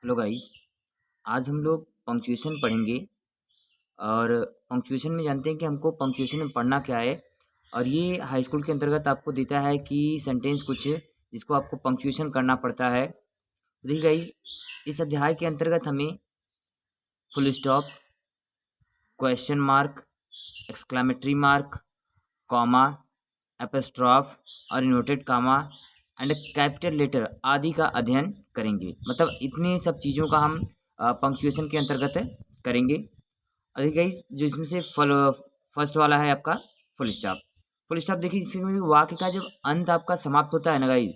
Hello guys. आज हम लोग पंक्चुएशन पढ़ेंगे। और पंक्चुएशन में जानते हैं कि हमको पंक्चुएशन में पढ़ना क्या है। और ये हाई स्कूल के अंतर्गत आपको देता है कि सेंटेंस कुछ जिसको आपको पंक्चुएशन करना पड़ता है। तो देखिए गाइस, इस अध्याय के अंतर्गत हमें full stop, question mark, exclamatory mark, comma, apostrophe और inverted comma and capital letter आदि का अध्ययन करेंगे। मतलब इतने सब चीज़ों का हम पंक्चुएशन के अंतर्गत करेंगे। और गाइस, जो इसमें से फर्स्ट वाला है आपका फुल स्टॉप। फुल स्टॉप देखिए, जिसमें वाक्य का जब अंत आपका समाप्त होता है ना गाइस,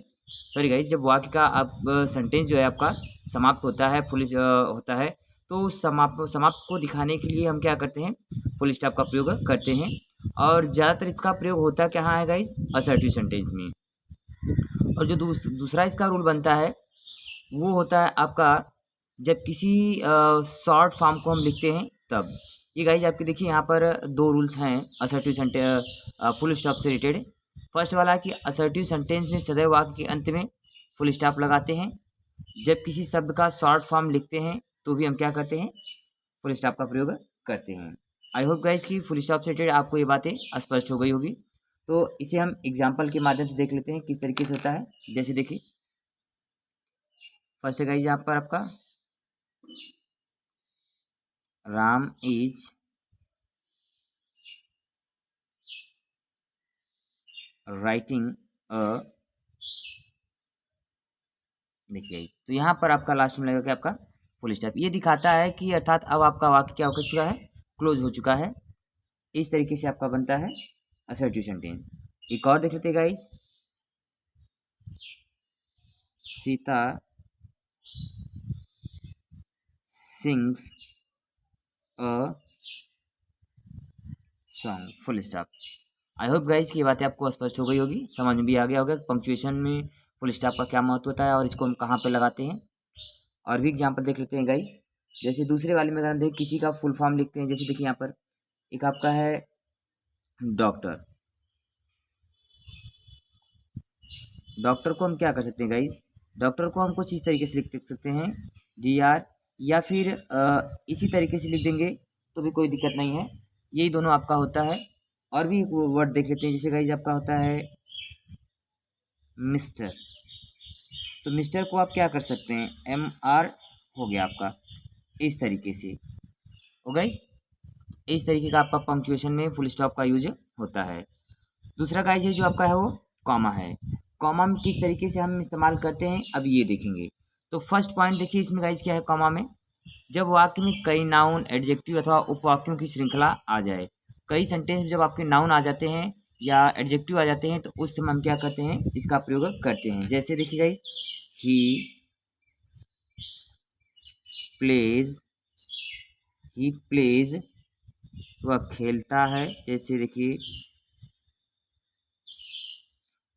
सॉरी गाइस, जब वाक्य का आप सेंटेंस जो है आपका समाप्त होता है, फुल होता है, तो उस समाप्त को दिखाने के लिए हम क्या करते हैं, फुल स्टॉप का प्रयोग करते हैं। और ज़्यादातर इसका प्रयोग होता कहाँ है गाइस, असर्टिव सेंटेंस में। और जो दूसरा इसका रूल बनता है वो होता है आपका जब किसी शॉर्ट फॉर्म को हम लिखते हैं तब। ये गाइज आपके देखिए यहाँ पर दो रूल्स हैं असर्टिव सेंटेंस फुल स्टॉप से रिलेटेड। फर्स्ट वाला कि असर्टिव सेंटेंस में सदैव वाक्य के अंत में फुल स्टॉप लगाते हैं। जब किसी शब्द का शॉर्ट फॉर्म लिखते हैं तो भी हम क्या करते हैं, फुल स्टॉप का प्रयोग करते हैं। आई होप गाइज कि फुल स्टॉप से रिलेटेड आपको ये बातें स्पष्ट हो गई होगी। तो इसे हम एग्जाम्पल के माध्यम से देख लेते हैं किस तरीके से होता है। जैसे देखिए, फर्स्ट गाइज यहाँ पर आपका राम इज राइटिंग अ, देखिए तो यहाँ पर आपका लास्ट में लगेगा कि आपका फुल स्टॉप। ये दिखाता है कि अर्थात अब आपका वाक्य क्या हो चुका है, क्लोज हो चुका है। इस तरीके से आपका बनता है असर्टिव सेंटेंस। एक और देख लेते guys, Sita sings a song, full stop. I hope guys की ये बातें आपको स्पष्ट हो गई होगी, समझ में भी आ गया होगा पंक्चुएशन में फुल स्टॉप का क्या महत्व होता है और इसको हम कहाँ पे लगाते हैं। और भी एग्जांपल देख लेते हैं गाइस। जैसे दूसरे वाले में अगर हम देखें किसी का फुल फॉर्म लिखते हैं, जैसे देखिए यहाँ पर एक आपका है डॉक्टर। डॉक्टर को हम क्या कर सकते हैं गाइस, डॉक्टर को हम कुछ इस तरीके से लिख सकते हैं DR, या फिर इसी तरीके से लिख देंगे तो भी कोई दिक्कत नहीं है। यही दोनों आपका होता है। और भी वर्ड देख लेते हैं, जैसे गाइस आपका होता है मिस्टर। तो मिस्टर को आप क्या कर सकते हैं, MR हो गया आपका, इस तरीके से। ओ गाइस, इस तरीके का आपका पंक्चुएशन में फुल स्टॉप का यूज होता है। दूसरा गाइस है जो आपका है वो कॉमा है। कॉमा में किस तरीके से हम इस्तेमाल करते हैं अब ये देखेंगे। तो फर्स्ट पॉइंट देखिए इसमें गाइस क्या है, कॉमा में जब वाक्य में कई नाउन, एडजेक्टिव अथवा उपवाक्यों की श्रृंखला आ जाए। कई सेंटेंस में जब आपके नाउन आ जाते हैं या एडजेक्टिव आ जाते हैं तो उस समय हम क्या करते हैं, इसका प्रयोग करते हैं। जैसे देखिए guys, he plays, he plays, वह खेलता है। जैसे देखिए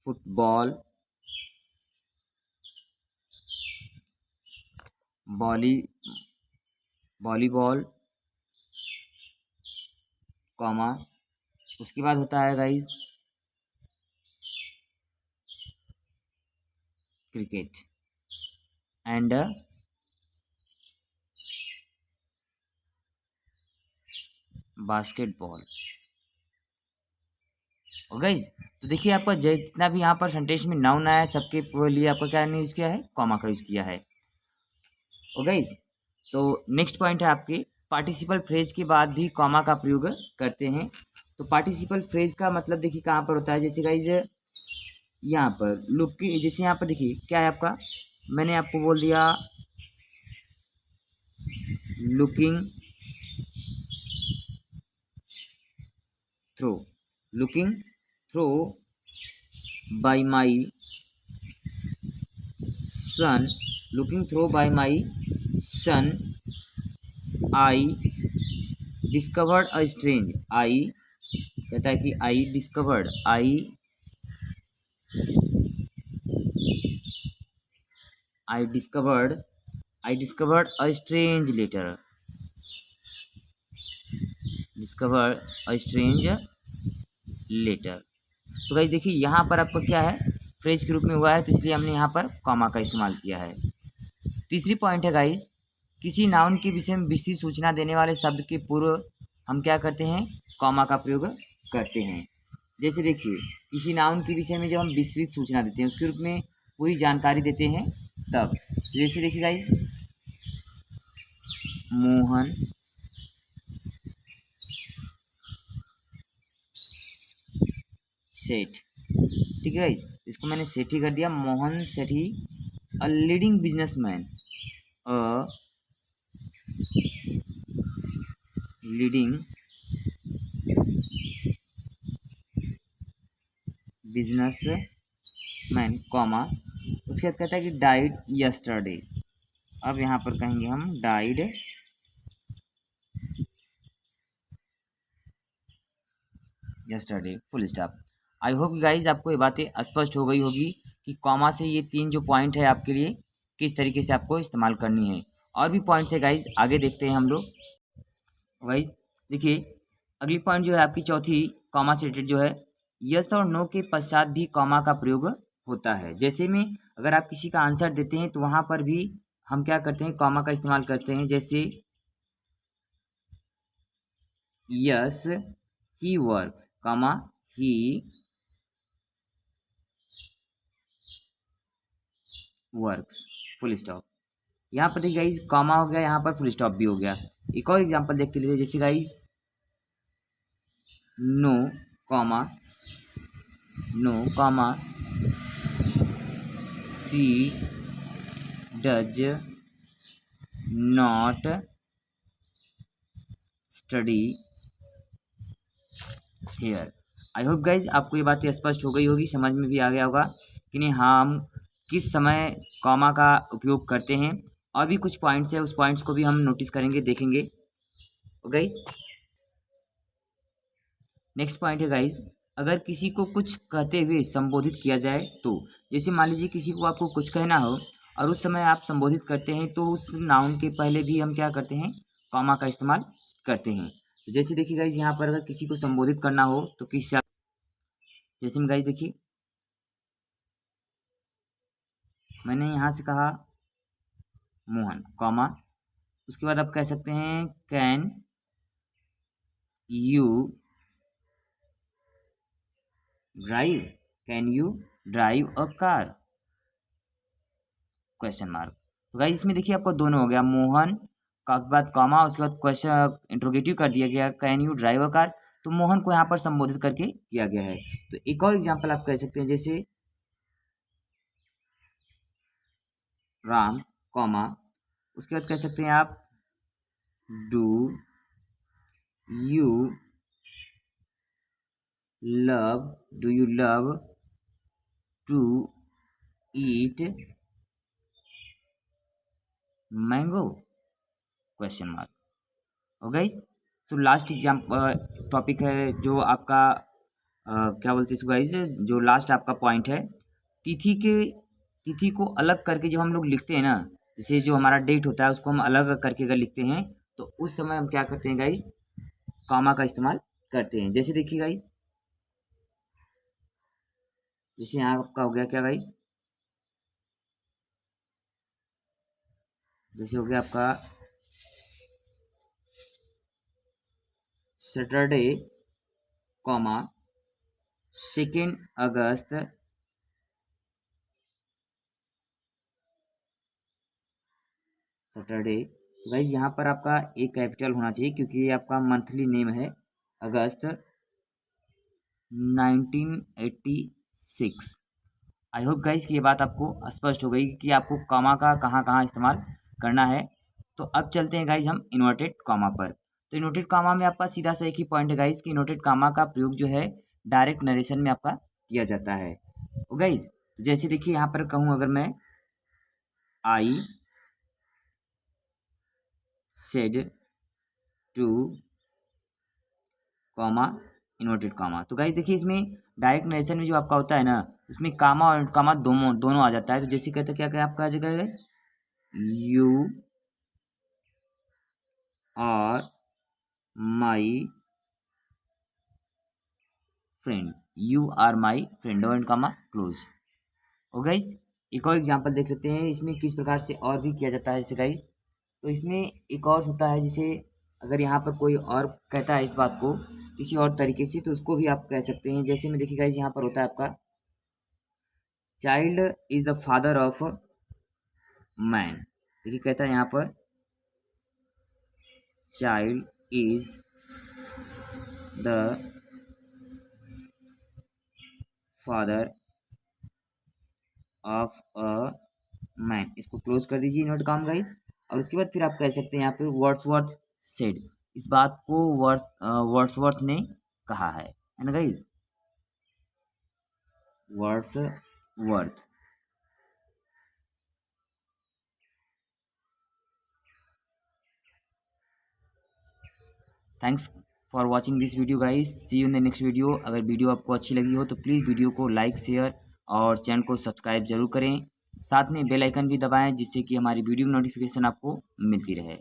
फुटबॉल, वॉलीबॉल, कॉमा। उसके बाद होता है गाइस क्रिकेट एंड बास्केटबॉल। और गाइस तो देखिए आपका जितना भी यहाँ पर सेंटेंस में नाउन आया है सबके लिए आपका क्या यूज़ किया है, कॉमा का यूज़ किया है। और गाइस तो नेक्स्ट पॉइंट है आपके पार्टिसिपल फ्रेज के बाद भी कॉमा का प्रयोग करते हैं। तो पार्टिसिपल फ्रेज का मतलब देखिए कहाँ पर होता है, जैसे गाइस यहाँ पर लुकिंग, जैसे यहाँ पर देखिए क्या है आपका, मैंने आपको बोल दिया looking through, looking through by my son, looking through by my son I discovered a strange. I कहता है कि I discovered, I discovered a strange letter, discover a strange letter. तो गाइस देखिए यहाँ पर आपको क्या है, फ्रेज के रूप में हुआ है तो इसलिए हमने यहाँ पर कॉमा का इस्तेमाल किया है। तीसरी पॉइंट है गाइज, किसी नाउन के विषय में विस्तृत सूचना देने वाले शब्द के पूर्व हम क्या करते हैं, कॉमा का प्रयोग करते हैं। जैसे देखिए, किसी नाउन के विषय में जब हम विस्तृत सूचना देते हैं, उसके रूप में पूरी जानकारी देते हैं तब। जैसे देखिए गाइज, मोहन सेठ, ठीक है गाइज, इसको मैंने सेठ ही कर दिया, Mohan Sethi a leading businessman, a leading businessman, comma, उसके बाद कहता है कि डाइड यस्टरडे। अब यहाँ पर कहेंगे हम डाइड यस्टरडे, फुल स्टॉप। आई होप गाइज आपको ये बातें स्पष्ट हो गई होगी कि कॉमा से ये 3 जो पॉइंट है आपके लिए किस तरीके से आपको इस्तेमाल करनी है। और भी पॉइंट्स है गाइज, आगे देखते हैं हम लोग। गाइज देखिए, अगली पॉइंट जो है आपकी चौथी, कॉमा से रिलेटेड जो है, यस और नो के पश्चात भी कॉमा का प्रयोग होता है। जैसे में अगर आप किसी का आंसर देते हैं तो वहाँ पर भी हम क्या करते हैं, कॉमा का इस्तेमाल करते हैं। जैसे yes he works, comma he works, full stop. यहाँ पर देखिए गाइस, कॉमा हो गया, यहाँ पर फुल स्टॉप भी हो गया। एक और एग्जांपल देखते लीजिए, जैसे guys no comma, no comma she does not study here. I hope guys आपको ये बातें स्पष्ट हो गई होगी, समझ में भी आ गया होगा कि नहीं, हाँ हम किस समय कॉमा का उपयोग करते हैं। और भी कुछ पॉइंट्स है, उस पॉइंट्स को भी हम नोटिस करेंगे, देखेंगे। गाइज नेक्स्ट पॉइंट है गाइज, अगर किसी को कुछ कहते हुए संबोधित किया जाए तो, जैसे मान लीजिए किसी को आपको कुछ कहना हो और उस समय आप संबोधित करते हैं तो उस नाउन के पहले भी हम क्या करते हैं, कॉमा का इस्तेमाल करते हैं। तो जैसे देखिए गाइज, यहाँ पर अगर किसी को संबोधित करना हो तो किस, जैसे में गाइज देखिए, मैंने यहाँ से कहा मोहन, कॉमा, उसके बाद आप कह सकते हैं can you drive, can you drive a car, question mark. तो गाइस इसमें देखिए आपको दोनों हो गया, मोहन का बाद कॉमा, उसके बाद क्वेश्चन इंट्रोगेटिव कर दिया गया, can you drive a car. तो मोहन को यहाँ पर संबोधित करके किया गया है। तो एक और एग्जांपल आप कह सकते हैं, जैसे राम, कॉमा, उसके बाद कह सकते हैं आप do you love, do you love to eat mango, question mark. और गाइस तो लास्ट टॉपिक है जो आपका क्या बोलते हैं इसको गाइस, जो लास्ट आपका पॉइंट है, तिथि के, तिथि को अलग करके जब हम लोग लिखते हैं ना, जैसे जो हमारा डेट होता है उसको हम अलग करके अगर लिखते हैं तो उस समय हम क्या करते हैं गाइस, कॉमा का इस्तेमाल करते हैं। जैसे देखिए गाइस, जैसे यहाँ आपका हो गया क्या गाइस, जैसे हो गया आपका सैटरडे, कॉमा 2 अगस्त सैटरडे। तो गाइज यहाँ पर आपका एक कैपिटल होना चाहिए क्योंकि ये आपका मंथली नेम है, अगस्त 1986। आई होप गाइज कि ये बात आपको स्पष्ट हो गई कि आपको कॉमा का कहाँ कहाँ इस्तेमाल करना है। तो अब चलते हैं गाइज हम इन्वर्टेड कॉमा पर। तो इन्वर्टेड कॉमा में आपका सीधा सा एक ही पॉइंट है गाइज कि इन्वर्टेड कॉमा का प्रयोग जो है डायरेक्ट नरेशन में आपका किया जाता है। तो गाइज जैसे देखिए यहाँ पर कहूँ अगर मैं, I said to, comma inverted comma. तो गाइस देखिए इसमें डायरेक्ट नरेशन में जो आपका होता है ना, उसमें कामा और कामा दोनों दोनों आ जाता है। तो जैसे कहते हैं क्या क्या आपका जगह है, you are my friend, you are my friend, and comma close. Oh guys एक और एग्जांपल देख लेते हैं इसमें किस प्रकार से और भी किया जाता है जैसे गाइस। तो इसमें एक और होता है, जैसे अगर यहाँ पर कोई और कहता है इस बात को किसी और तरीके से तो उसको भी आप कह सकते हैं। जैसे में देखिए गाइस यहाँ पर होता है आपका child is the father of man. देखिए कहता है यहाँ पर child is the father of a man. इसको क्लोज कर दीजिए नोट काम गाइस। और उसके बाद फिर आप कह सकते हैं यहाँ पे वर्ड्सवर्थ सेड, इस बात को वर्ड्सवर्थ ने कहा है ना guys, Wordsworth. Thanks for watching this video guys, see you in the next video. अगर वीडियो आपको अच्छी लगी हो तो प्लीज़ वीडियो को लाइक शेयर और चैनल को सब्सक्राइब जरूर करें। साथ में बेल आइकन भी दबाएं जिससे कि हमारी वीडियो नोटिफिकेशन आपको मिलती रहे।